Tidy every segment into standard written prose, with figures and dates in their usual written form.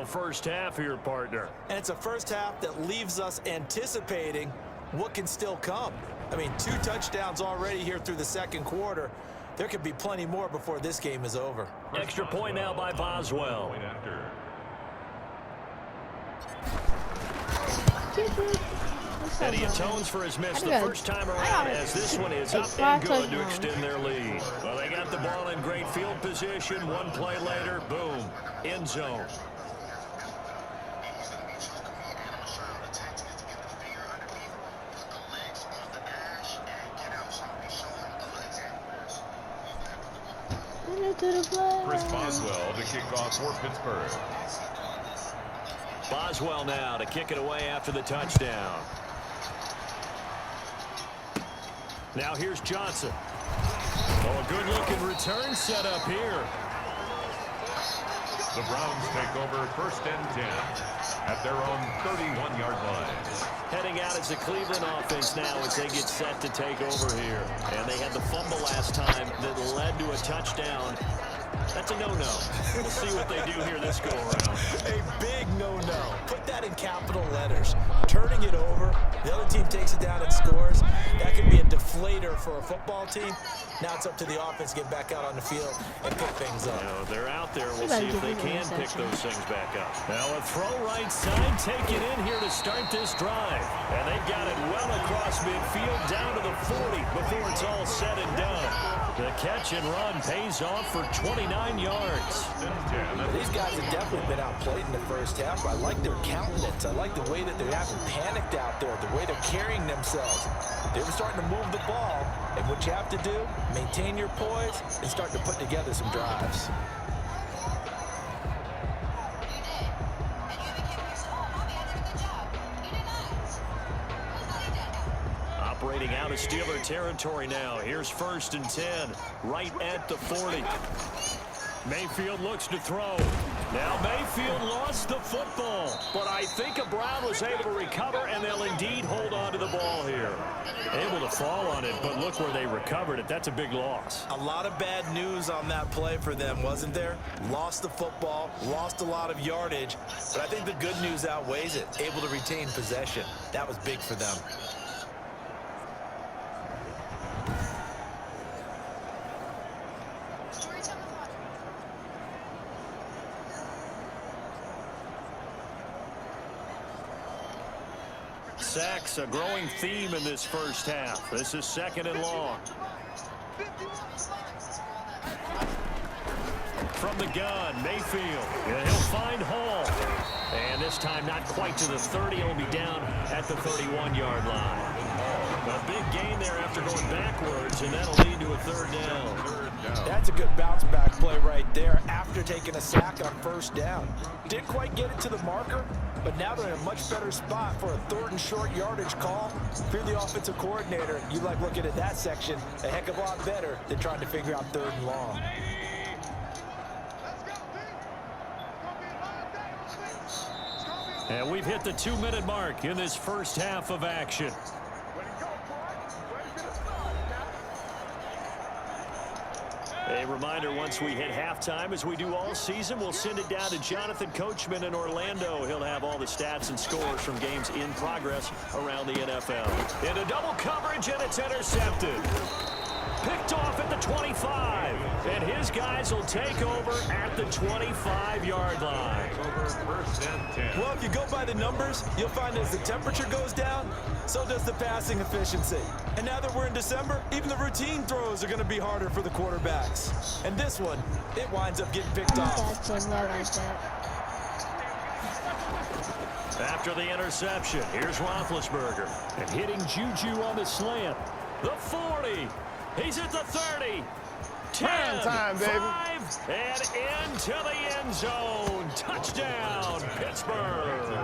a first half here, partner. And it's a first half that leaves us anticipating what can still come. I mean, 2 touchdowns already here through the second quarter. There could be plenty more before this game is over. Extra point now by Boswell. And he atones for his miss the first time around, as this one is up and good to extend their lead. Well, they got the ball in great field position. One play later, boom, end zone. Chris Boswell to kick off for Pittsburgh. Boswell now to kick it away after the touchdown. Now here's Johnson. Oh, a good-looking return set up here. The Browns take over 1st and 10 at their own 31-yard line. Heading out as the Cleveland offense now as they get set to take over here. And they had the fumble last time that led to a touchdown. That's a no-no. We'll see what they do here this go-around. A big no-no. Put that in capital letters. Turning it over, the other team takes it down and scores. That could be a deflator for a football team. Now it's up to the offense to get back out on the field and pick things up. They're out there. We'll see if they can pick those things back up. Now a throw right side. Take it in here to start this drive. And they've got it well across midfield down to the 40 before it's all said and done. The catch and run pays off for 29 yards. These guys have definitely been outplayed in the first half. I like their countenance. I like the way that they haven't panicked out there, the way they're carrying themselves. They were starting to move the ball, and what you have to do, maintain your poise and start to put together some drives. Operating out of Steeler territory now. Here's 1st and 10, right at the 40. Mayfield looks to throw. Now Mayfield lost the football, but I think Brown was able to recover, and they'll indeed hold on to the ball here. Able to fall on it, but look where they recovered it. That's a big loss. A lot of bad news on that play for them, wasn't there? Lost the football, lost a lot of yardage, but I think the good news outweighs it. Able to retain possession. That was big for them. Sacks, a growing theme in this first half. This is 2nd and long. From the gun, Mayfield. And he'll find Hall. And this time not quite to the 30. He'll be down at the 31-yard line. A big gain there after going backwards, and that'll lead to a 3rd down. That's a good bounce-back play right there after taking a sack on 1st down. Didn't quite get it to the marker, but now they're in a much better spot for a 3rd and short yardage call. If you're the offensive coordinator, you like looking at that section a heck of a lot better than trying to figure out 3rd and long. And we've hit the 2-minute mark in this first half of action. A reminder, once we hit halftime, as we do all season, we'll send it down to Jonathan Coachman in Orlando. He'll have all the stats and scores from games in progress around the NFL. Into double coverage, and it's intercepted. Picked off at the 25. And his guys will take over at the 25-yard line. Well, if you go by the numbers, you'll find as the temperature goes down, so does the passing efficiency. And now that we're in December, even the routine throws are going to be harder for the quarterbacks. And this one, it winds up getting picked off. After the interception, here's Roethlisberger. And hitting Juju on the slant. The 40. He's at the 30. 10, time, baby. 5, and into the end zone. Touchdown, Pittsburgh.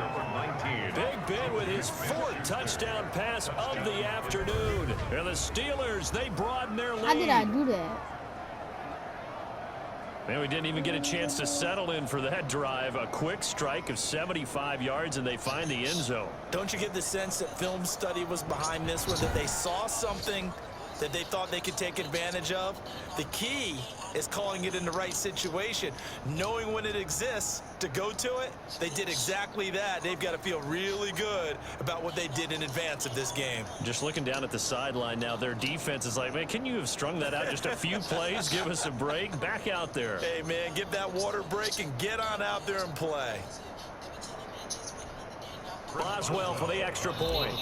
Big Ben with his 4th touchdown pass of the afternoon. And the Steelers, they broaden their lead. How did I do that? Man, we didn't even get a chance to settle in for that drive. A quick strike of 75 yards, and they find the end zone. Don't you get the sense that film study was behind this one, that they saw something that they thought they could take advantage of. The key is calling it in the right situation, knowing when it exists to go to it. They did exactly that. They've got to feel really good about what they did in advance of this game. Just looking down at the sideline now, their defense is like, man, can you have strung that out just a few plays? Give us a break. Back out there. Hey, man, give that water break and get on out there and play. Boswell for the extra point.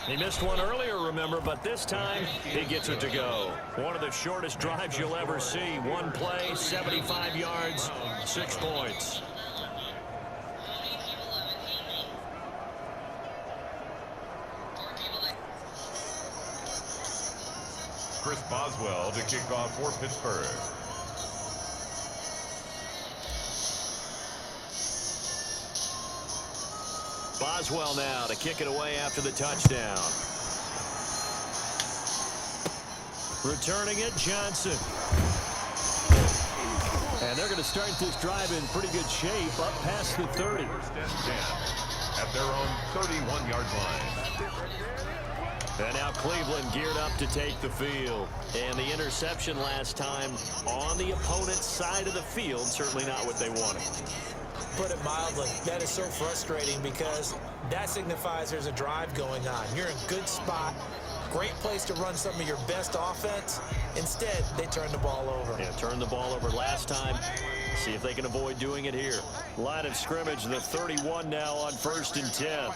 He missed one earlier, remember, but this time he gets it to go. One of the shortest drives you'll ever see. One play, 75 yards, 6 points. Chris Boswell to kick off for Pittsburgh. Boswell now to kick it away after the touchdown. Returning it, Johnson. And they're going to start this drive in pretty good shape, up past the 30. First and 10 at their own 31-yard line. And now Cleveland geared up to take the field. And the interception last time on the opponent's side of the field, certainly not what they wanted. Put it mildly, that is so frustrating because that signifies there's a drive going on. You're in a good spot, great place to run some of your best offense. Instead, they turn the ball over. Yeah, turned the ball over last time. See if they can avoid doing it here. Line of scrimmage, the 31 now on 1st and 10.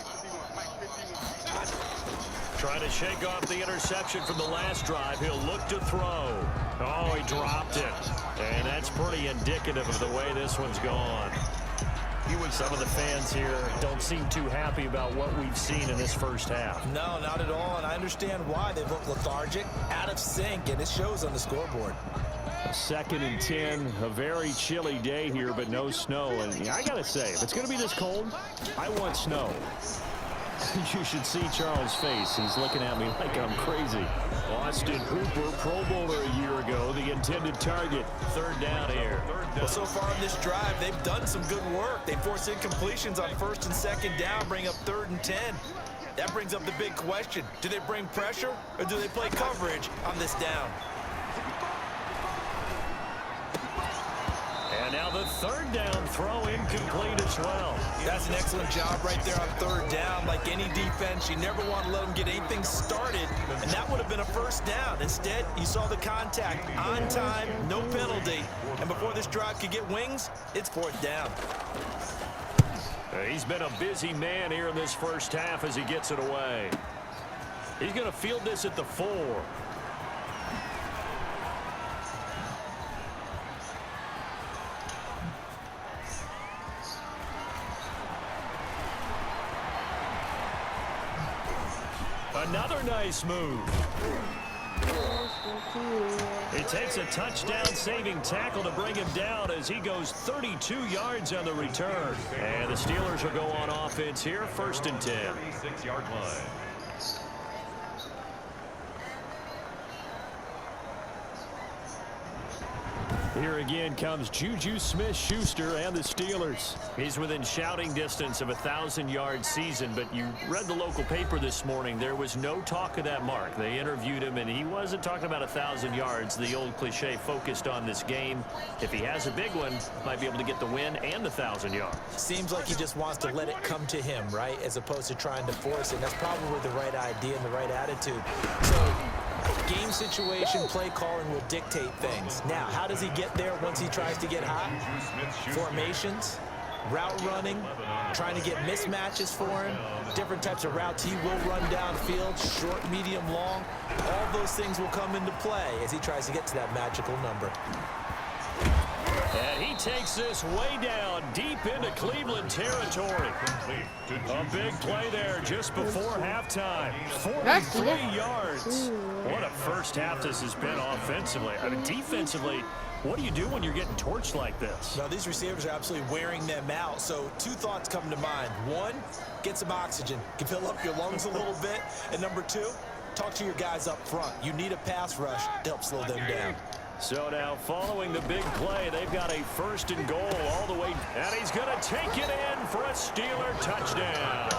Trying to shake off the interception from the last drive. He'll look to throw. Oh, he dropped it. And that's pretty indicative of the way this one's gone. Some of the fans here don't seem too happy about what we've seen in this first half. No, not at all, and I understand why. They look lethargic, out of sync, and it shows on the scoreboard. 2nd and 10, a very chilly day here, but no snow. And I got to say, if it's going to be this cold, I want snow. You should see Charles' face. He's looking at me like I'm crazy. Austin Hooper, Pro Bowler a year ago, the intended target. 3rd down here. Well, so far in this drive, they've done some good work. They force incompletions on 1st and 2nd down, bring up 3rd and 10. That brings up the big question. Do they bring pressure or do they play coverage on this down? And now the 3rd down throw incomplete as well. That's an excellent job right there on 3rd down. Like any defense, you never want to let them get anything started, and that would have been a 1st down. Instead, you saw the contact on time, no penalty, and before this drive could get wings, it's 4th down. He's been a busy man here in this first half as he gets it away. He's going to field this at the 4. Another nice move. He takes a touchdown-saving tackle to bring him down as he goes 32 yards on the return. And the Steelers will go on offense here, 1st and 10. 36-yard line. Here again comes Juju Smith-Schuster and the Steelers. He's within shouting distance of a 1,000-yard season, but you read the local paper this morning. There was no talk of that mark. They interviewed him, and he wasn't talking about 1,000 yards. The old cliche focused on this game. If he has a big one, might be able to get the win and the 1,000 yards. Seems like he just wants to let it come to him, right, as opposed to trying to force it. That's probably the right idea and the right attitude. So game situation, play calling will dictate things. Now, how does he get there once he tries to get hot? Formations, route running, trying to get mismatches for him, different types of routes he will run downfield, short, medium, long. All those things will come into play as he tries to get to that magical number. And he takes this way down, deep into Cleveland territory. A big play there just before halftime. 43 yards. What a first half this has been offensively. I mean, defensively, what do you do when you're getting torched like this? Now, these receivers are absolutely wearing them out. So 2 thoughts come to mind. 1, get some oxygen. You can fill up your lungs a little bit. And number 2, talk to your guys up front. You need a pass rush to help slow them down. So now following the big play, they've got a 1st and goal all the way. And he's going to take it in for a Steeler touchdown.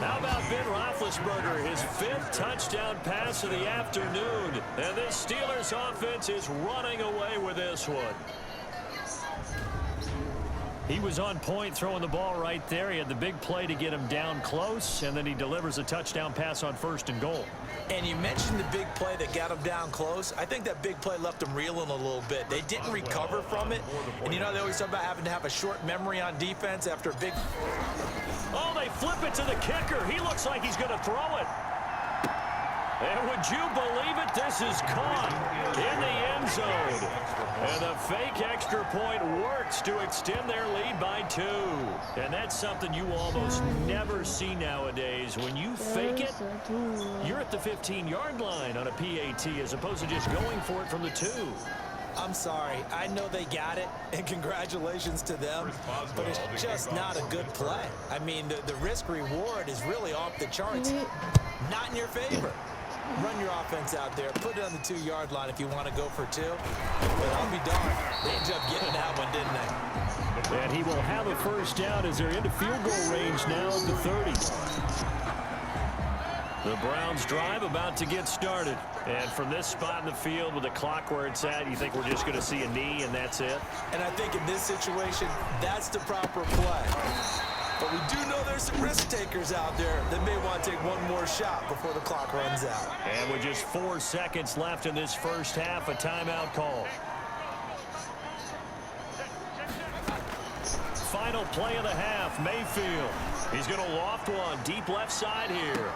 How about Ben Roethlisberger, his 5th touchdown pass of the afternoon. And this Steelers offense is running away with this one. He was on point throwing the ball right there. He had the big play to get him down close, and then he delivers a touchdown pass on 1st and goal. And you mentioned the big play that got him down close. I think that big play left them reeling a little bit. They didn't recover from it. And, you know, they always talk about having to have a short memory on defense after a big... Oh, they flip it to the kicker. He looks like he's going to throw it. And would you believe it? This is caught in the end zone. And the fake extra point works to extend their lead by 2. And that's something you almost never see nowadays. When you fake it, you're at the 15-yard line on a PAT as opposed to just going for it from the 2. I'm sorry. I know they got it, and congratulations to them, but it's just not a good play. I mean, the risk-reward is really off the charts. Not in your favor. Run your offense out there. Put it on the 2-yard line if you want to go for 2. But I'll be darned. They ended up getting that one, didn't they? And he will have a 1st down as they're into field goal range now at the 30. The Browns drive about to get started. And from this spot in the field with the clock where it's at, you think we're just going to see a knee and that's it? And I think in this situation, that's the proper play. But we do know there's some risk takers out there that may want to take one more shot before the clock runs out. And with just 4 seconds left in this 1st half, a timeout call. Final play of the half, Mayfield. He's going to loft one deep left side here.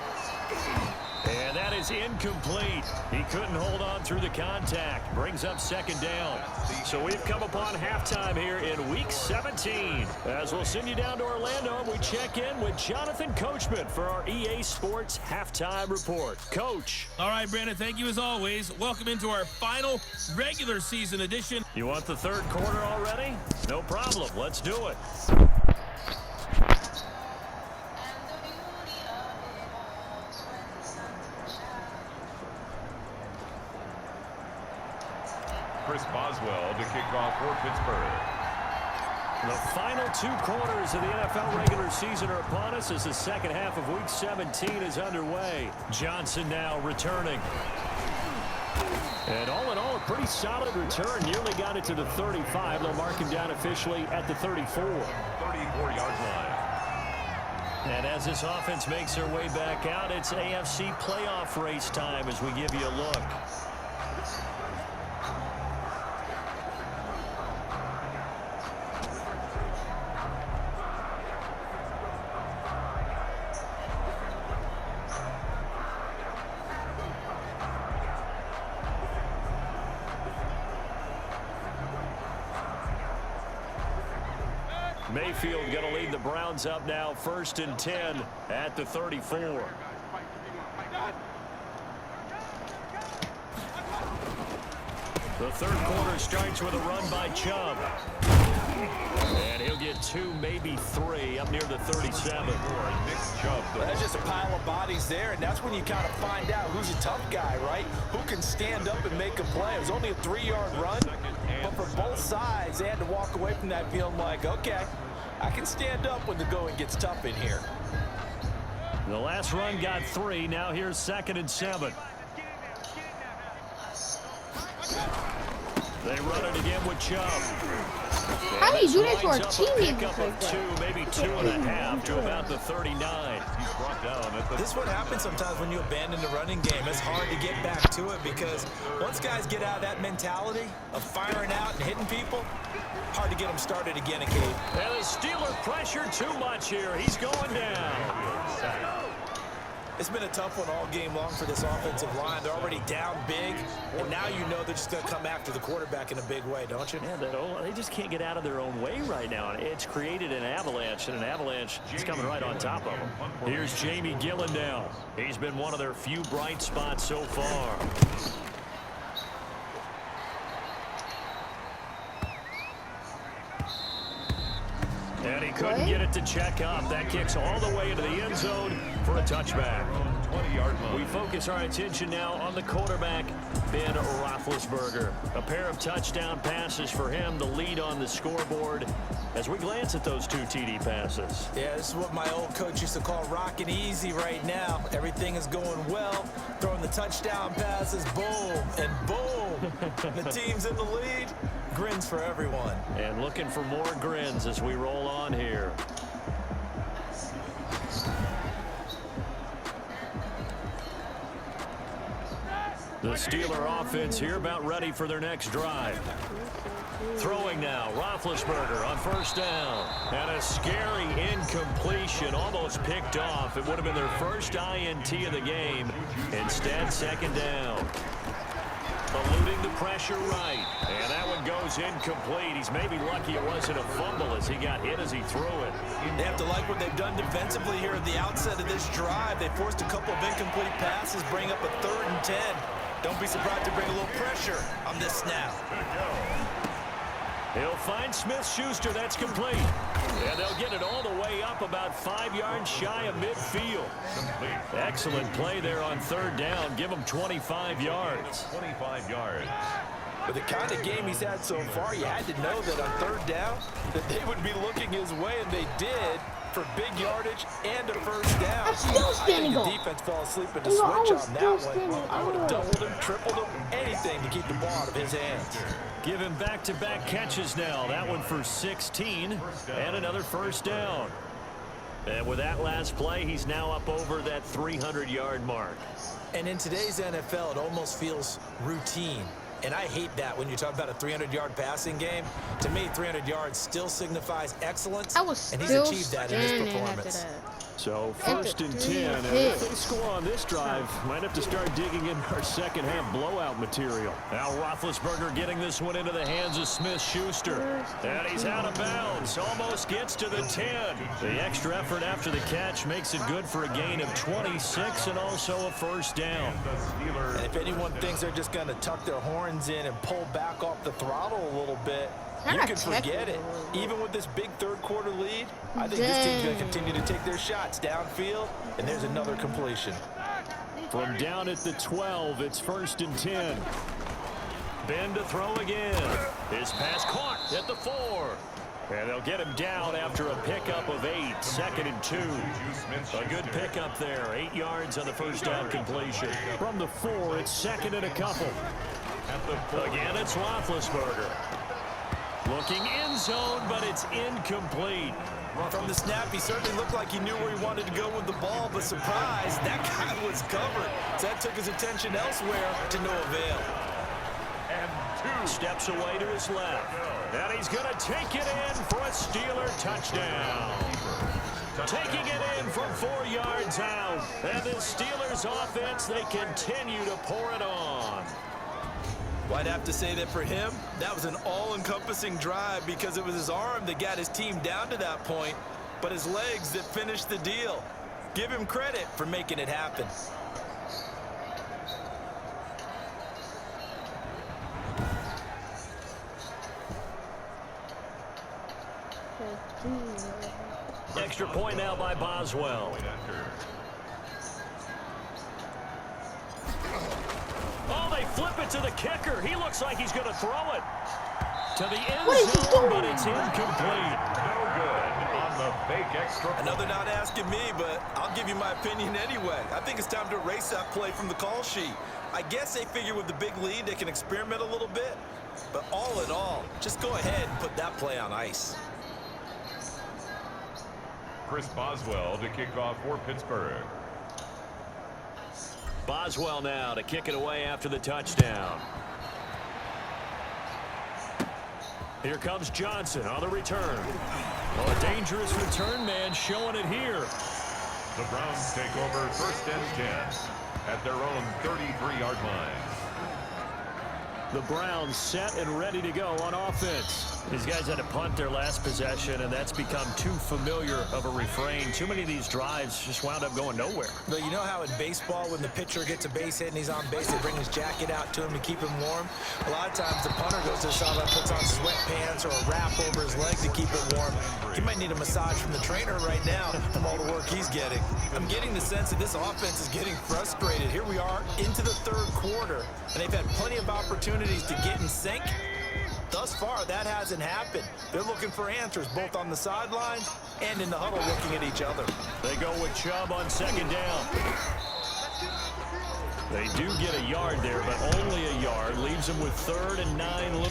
And that is incomplete. He couldn't hold on through the contact. Brings up 2nd down. So we've come upon halftime here in Week 17. As we'll send you down to Orlando, and we check in with Jonathan Coachman for our EA Sports Halftime Report. Coach. All right, Brandon, thank you as always. Welcome into our final regular season edition. You want the 3rd quarter already? No problem. Let's do it. Chris Boswell to kick off for Pittsburgh. The final 2 quarters of the NFL regular season are upon us as the 2nd half of Week 17 is underway. Johnson now returning. And all in all, a pretty solid return. Nearly got it to the 35. They'll mark him down officially at the 34. 34-yard line. And as this offense makes their way back out, it's AFC playoff race time as we give you a look. Mayfield going to lead the Browns up now, 1st and 10 at the 34. The 3rd quarter starts with a run by Chubb. And he'll get 2, maybe 3, up near the 37. That's just a pile of bodies there, and that's when you kind of find out who's a tough guy, right? Who can stand up and make a play. It was only a 3-yard run, but for both sides, they had to walk away from that feeling like, okay, I can stand up when the going gets tough in here. The last run got 3. Now here's 2nd and 7. They run it again with Chubb. How do you do that to our Lines up a teammates pickup like of 2, that? maybe 2.5 to about the 39. He's brought down at the... This is what happens sometimes when you abandon the running game. It's hard to get back to it because once guys get out of that mentality of firing out and hitting people, hard to get them started again, Cade. And the Steeler pressure too much here. He's going down. It's been a tough one all game long for this offensive line. They're already down big, and now you know they're just going to come after the quarterback in a big way, don't you? Yeah, they just can't get out of their own way right now. It's created an avalanche, and an avalanche is coming right on top of them. Here's Jamie Gillen now. He's been one of their few bright spots so far. And he couldn't get it to check up. That kicks all the way into the end zone for a touchback. 20-yard line. We focus our attention now on the quarterback, Ben Roethlisberger. A pair of touchdown passes for him, the lead on the scoreboard as we glance at those 2 TD passes. Yeah, this is what my old coach used to call rocking easy right now. Everything is going well. Throwing the touchdown passes, boom, and boom. The team's in the lead. Grins for everyone. And looking for more grins as we roll on here. The Steeler offense here about ready for their next drive. Throwing now, Roethlisberger on first down. And a scary incompletion, almost picked off. It would have been their first INT of the game. Instead, second down. Eluding the pressure right. And that one goes incomplete. He's maybe lucky it wasn't a fumble as he got hit as he threw it. They have to like what they've done defensively here at the outset of this drive. They forced a couple of incomplete passes, bring up a 3rd and 10. Don't be surprised to bring a little pressure on this snap. He'll find Smith-Schuster. That's complete. And they'll get it all the way up about 5 yards shy of midfield. Excellent play there on 3rd down. Give him 25 yards. 25 yards. With the kind of game he's had so far, you had to know that on 3rd down that they would be looking his way, and they did, for big yardage and a first down. I'm still standing I up. think the defense fell asleep at the I switch was on that still one. standing I would have up. doubled him, tripled him, anything to keep the ball out of his hands. Give him back-to-back catches now. That one for 16 and another first down. And with that last play, he's now up over that 300-yard mark. And in today's NFL, it almost feels routine. And I hate that when you talk about a 300-yard passing game. To me, 300 yards still signifies excellence, I was and he's still achieved that in his standing after performance. that. So 1st and 10. And if they score on this drive, might have to start digging in our second half blowout material. Now Roethlisberger getting this one into the hands of Smith-Schuster. And he's out of bounds. Almost gets to the 10. The extra effort after the catch makes it good for a gain of 26 and also a first down. And if anyone thinks they're just going to tuck their horns in and pull back off the throttle a little bit, you can forget it. Even with this big 3rd quarter lead, I think this team's going to continue to take their shots downfield, and there's another completion. From down at the 12, it's 1st and 10. Ben to throw again. His pass caught at the 4. And they'll get him down after a pickup of 8, 2nd and 2. A good pickup there, 8 yards on the first down completion. From the 4, it's 2nd and a couple. Again, it's Roethlisberger. Looking end zone, but it's incomplete. From the snap, he certainly looked like he knew where he wanted to go with the ball, but surprise, that guy was covered. So that took his attention elsewhere to no avail. And 2 steps away to his left. And he's going to take it in for a Steeler touchdown. Taking it in from 4 yards out. And the Steelers offense, they continue to pour it on. Well, I'd have to say that for him, that was an all-encompassing drive because it was his arm that got his team down to that point, but his legs that finished the deal. Give him credit for making it happen. Extra point now by Boswell. Oh, they flip it to the kicker. He looks like he's going to throw it to the end zone, but it's incomplete. No good on the fake extra. Another not asking me, but I'll give you my opinion anyway. I think it's time to erase that play from the call sheet. I guess they figure with the big lead they can experiment a little bit, but all in all, just go ahead and put that play on ice. Chris Boswell to kick off for Pittsburgh. Boswell now to kick it away after the touchdown. Here comes Johnson on the return. Oh, a dangerous return man showing it here. The Browns take over 1st and 10 at their own 33-yard line. The Browns set and ready to go on offense. These guys had to punt their last possession, and that's become too familiar of a refrain. Too many of these drives just wound up going nowhere. But you know how in baseball, when the pitcher gets a base hit and he's on base, they bring his jacket out to him to keep him warm? A lot of times the punter goes to the sideline, puts on sweatpants or a wrap over his leg to keep it warm. He might need a massage from the trainer right now from all the work he's getting. I'm getting the sense that this offense is getting frustrated. Here we are into the third quarter, and they've had plenty of opportunities to get in sync. Thus far, that hasn't happened. They're looking for answers both on the sidelines and in the huddle looking at each other. They go with Chubb on second down. They do get a yard there, but only a yard. Leaves them with 3rd and 9.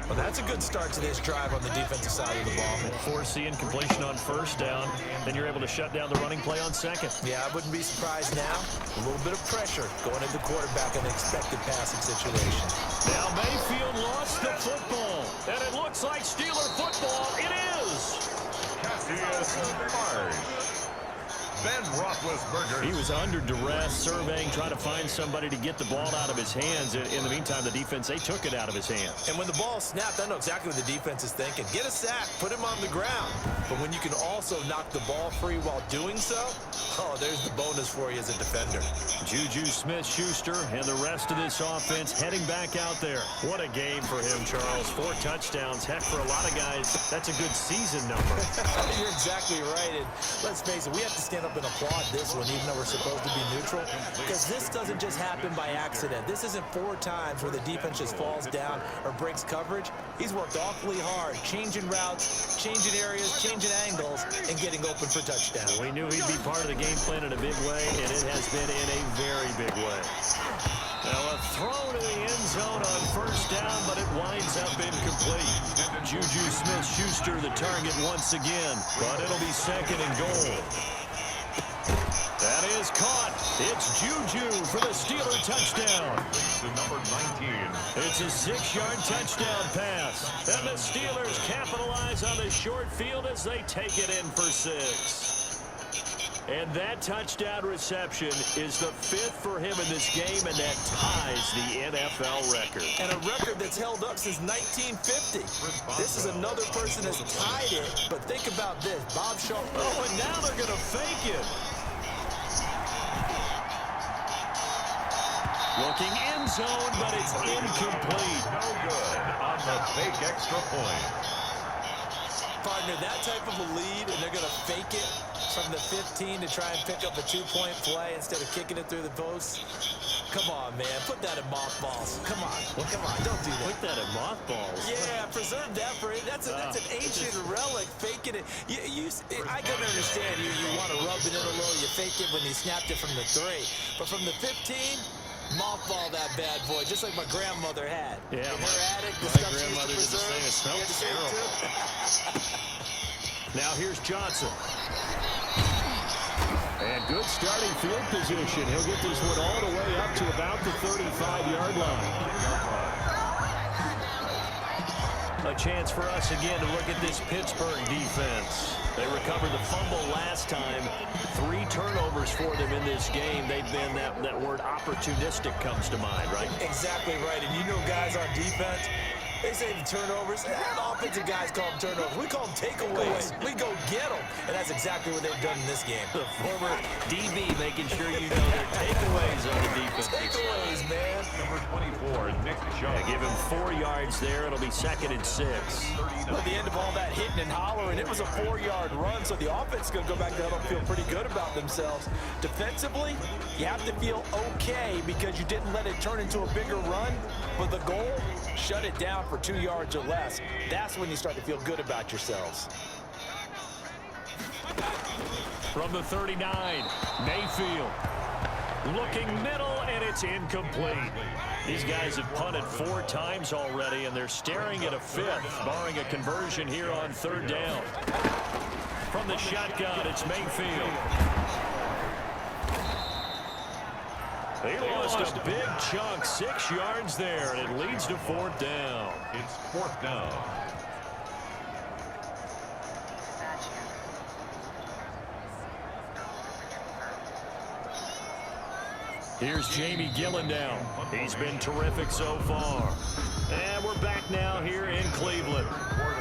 Well, that's a good start to this drive on the defensive side of the ball. Force the incompletion on first down. Then you're able to shut down the running play on second. Yeah, I wouldn't be surprised now. A little bit of pressure going into the quarterback in an expected passing situation. Now Mayfield lost the football. And it looks like Steeler football. It is. Cassius Marsh. Ben Roethlisberger. He was under duress, surveying, trying to find somebody to get the ball out of his hands. In the meantime, the defense, they took it out of his hands. And when the ball snapped, I know exactly what the defense is thinking. Get a sack, put him on the ground. But when you can also knock the ball free while doing so, oh, there's the bonus for you as a defender. Juju Smith-Schuster and the rest of this offense heading back out there. What a game for him, Charles. 4 touchdowns. Heck, for a lot of guys, that's a good season number. You're exactly right. And let's face it, we have to stand up and applaud this one, even though we're supposed to be neutral, because this doesn't just happen by accident. This isn't 4 times where the defense just falls down or breaks coverage. He's worked awfully hard, changing routes, changing areas, changing angles, and getting open for touchdown. We knew he'd be part of the game plan in a big way, and it has been in a very big way. Now a throw to the end zone on first down, but it winds up incomplete. Juju Smith-Schuster the target once again, but it'll be 2nd and goal. That is caught. It's Juju for the Steeler touchdown. To number 19. It's a 6-yard touchdown pass. And the Steelers capitalize on the short field as they take it in for 6. And that touchdown reception is the 5th for him in this game, and that ties the NFL record. And a record that's held up since 1950. This is another person that's tied it, but think about this. Bob Shaw. Oh, and now they're going to fake it. Looking end zone, but it's incomplete. No good on the fake extra point. Partner, that type of a lead, and they're going to fake it from the 15 to try and pick up a 2-point play instead of kicking it through the posts. Come on, man. Put that in mothballs. Come on. Don't do that. Put that in mothballs. Yeah, preserve that for it. That's an ancient relic. Faking it. I can understand you want to rub it in a little. You fake it when you snapped it from the 3. But from the 15, mothball that bad boy, just like my grandmother had. Yeah, in her attic, the my stuff she used grandmother to did the preserve. same. It smelled You had to say it terrible. too? Now here's Johnson. And good starting field position. He'll get this one all the way up to about the 35-yard line. A chance for us again to look at this Pittsburgh defense. They recovered the fumble last time. 3 turnovers for them in this game. They've been, that word opportunistic comes to mind, right? Exactly right. And you know guys on defense, they say the turnovers. Offensive guys call them turnovers. We call them takeaways. We go get them. And that's exactly what they've done in this game. The former DB making sure you know their takeaways on the defense. Takeaways, man. Number 24, Nick Chubb. Give him 4 yards there. It'll be 2nd and 6. At the end of all that hitting and hollering, it was a 4-yard run, so the offense is going to go back to huddle and feel pretty good about themselves. Defensively, you have to feel okay because you didn't let it turn into a bigger run, but the goal, shut it down for 2 yards or less. That's when you start to feel good about yourselves. From the 39, Mayfield. Looking middle, and it's incomplete. These guys have punted 4 times already, and they're staring at a 5th, barring a conversion here on 3rd down. From the shotgun, it's Mayfield. He lost a big chunk, 6 yards there, and it leads to 4th down. It's 4th down. Here's Jamie Gillendown. He's been terrific so far. And we're back now here in Cleveland.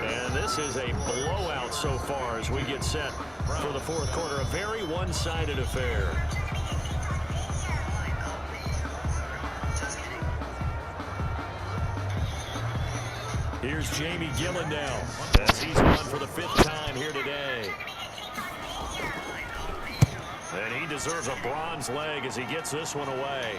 And this is a blowout so far as we get set for the fourth quarter. A very one-sided affair. Here's Jamie Gillendown as he's won for the 5th time here today. And he deserves a bronze leg as he gets this one away.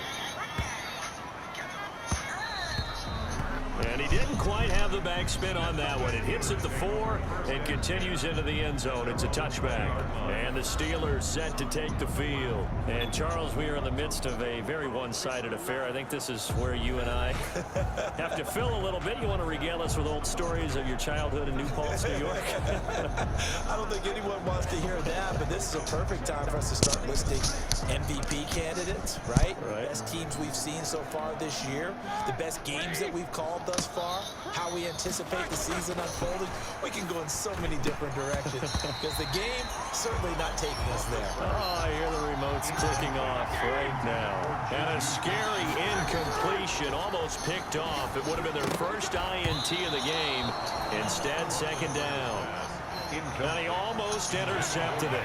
And he didn't quite have the backspin on that one. It hits at the 4 and continues into the end zone. It's a touchback. And the Steelers set to take the field. And Charles, we are in the midst of a very one-sided affair. I think this is where you and I have to fill a little bit. You want to regale us with old stories of your childhood in New Paltz, New York? I don't think anyone wants to hear that, but this is a perfect time for us to start listing MVP candidates, right? Best teams we've seen so far this year, the best games that we've called thus far, how we anticipate the season unfolding. We can go in so many different directions because the game certainly not taking us there. Oh, I hear the remote's clicking off right now. And a scary incompletion, almost picked off. It would have been their first INT of the game. Instead, second down. And he almost intercepted it.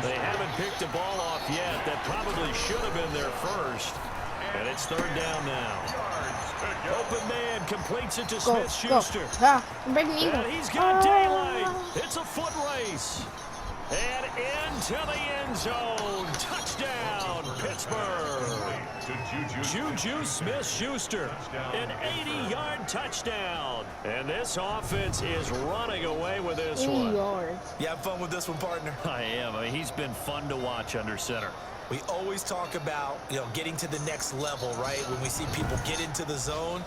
They haven't picked the ball off yet. That probably should have been their first. And it's third down now. Open man completes it to Smith-Schuster. I'm breaking even. And he's got daylight. It's a foot race. And into the end zone. Touchdown, Pittsburgh. Juju Smith-Schuster, an 80-yard touchdown. And this offense is running away with this 80 one. yards. You have fun with this one, partner? I am. I mean, he's been fun to watch under center. We always talk about, getting to the next level, right? When we see people get into the zone,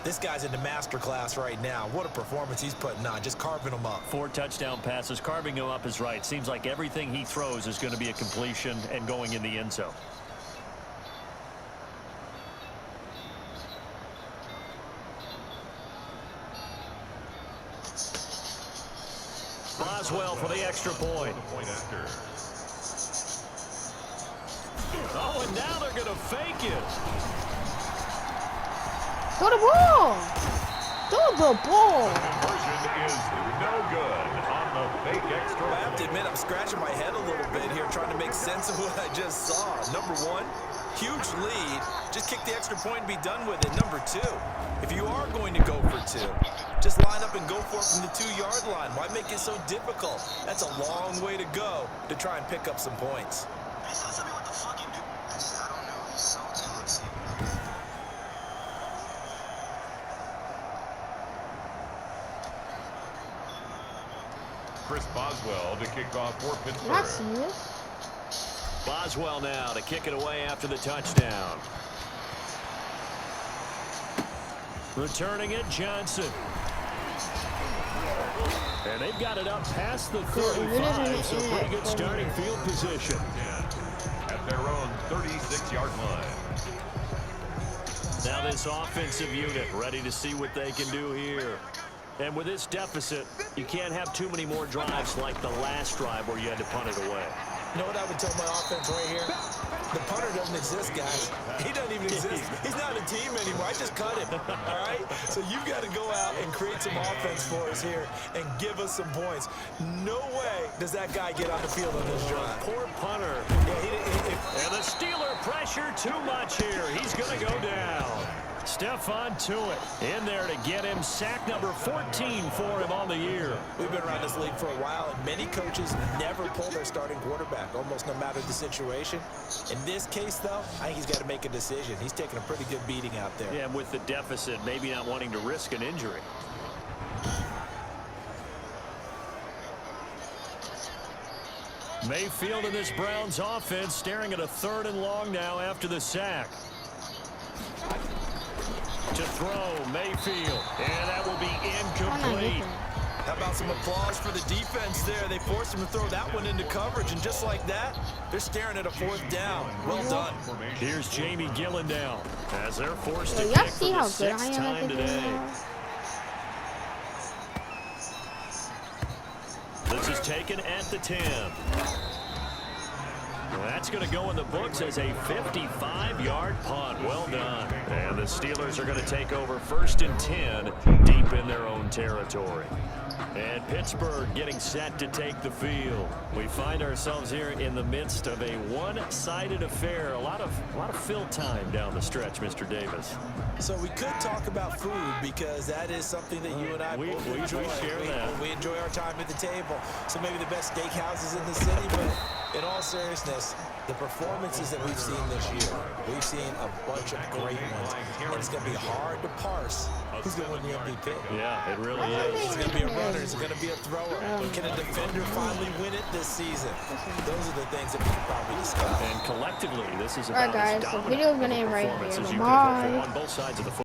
this guy's in the master class right now. What a performance he's putting on, just carving them up. 4 touchdown passes. Carving him up is right. Seems like everything he throws is going to be a completion and going in the end zone. Boswell for the extra point. Oh, and now they're going to fake it. Throw the ball. Throw the ball. Conversion is no good on the fake extra. I have to admit, I'm scratching my head a little bit here, trying to make sense of what I just saw. Number one, huge lead. Just kick the extra point and be done with it. Number two, if you are going to go for 2, just line up and go for it from the 2-yard line. Why make it so difficult? That's a long way to go to try and pick up some points. Chris Boswell to kick off for Pittsburgh. Not serious. Boswell now to kick it away after the touchdown. Returning it, Johnson. And they've got it up past the 35, so pretty good starting field position. At their own 36-yard line. Now this offensive unit ready to see what they can do here. And with this deficit, you can't have too many more drives like the last drive where you had to punt it away. You know what I would tell my offense right here? The punter doesn't exist, guys. He doesn't even exist. He's not a team anymore. I just cut him, all right? So you've got to go out and create some offense for us here and give us some points. No way does that guy get on the field on this drive. Poor punter. Yeah, and the Steeler pressure too much here. He's going to go down. Stephon Tuitt in there to get him. Sack number 14 for him on the year. We've been around this league for a while, and many coaches never pull their starting quarterback, almost no matter the situation. In this case, though, I think he's got to make a decision. He's taking a pretty good beating out there. Yeah, and with the deficit, maybe not wanting to risk an injury. Mayfield in this Browns offense staring at a 3rd and long now after the sack. To throw, Mayfield, and that will be incomplete. How about some applause for the defense there? They forced him to throw that one into coverage, and just like that, they're staring at a 4th down. Well done. Here's Jamie Gillendown as they're forced to Y'all kick see for how the good I 6th am time at the today. game? This is taken at the 10. That's going to go in the books as a 55-yard punt. Well done. And the Steelers are going to take over 1st and 10 deep in their own territory. And Pittsburgh getting set to take the field. We find ourselves here in the midst of a one-sided affair. A lot of fill time down the stretch, Mr. Davis. So we could talk about food because that is something that you and I both enjoy. We enjoy our time at the table. So maybe the best steakhouses in the city, but in all seriousness, the performances that we've seen this year, we've seen a bunch of great ones. And it's going to be hard to parse who's going to win the MVP. Yeah, it really is. It's going to be a runner. It's going to be a thrower. Can a defender finally win it this season? Those are the things that we can probably discuss. And collectively, this is All right, about as guys, the dominant video's gonna of a end right performance here. as you could hope for Bye. on both sides of the football.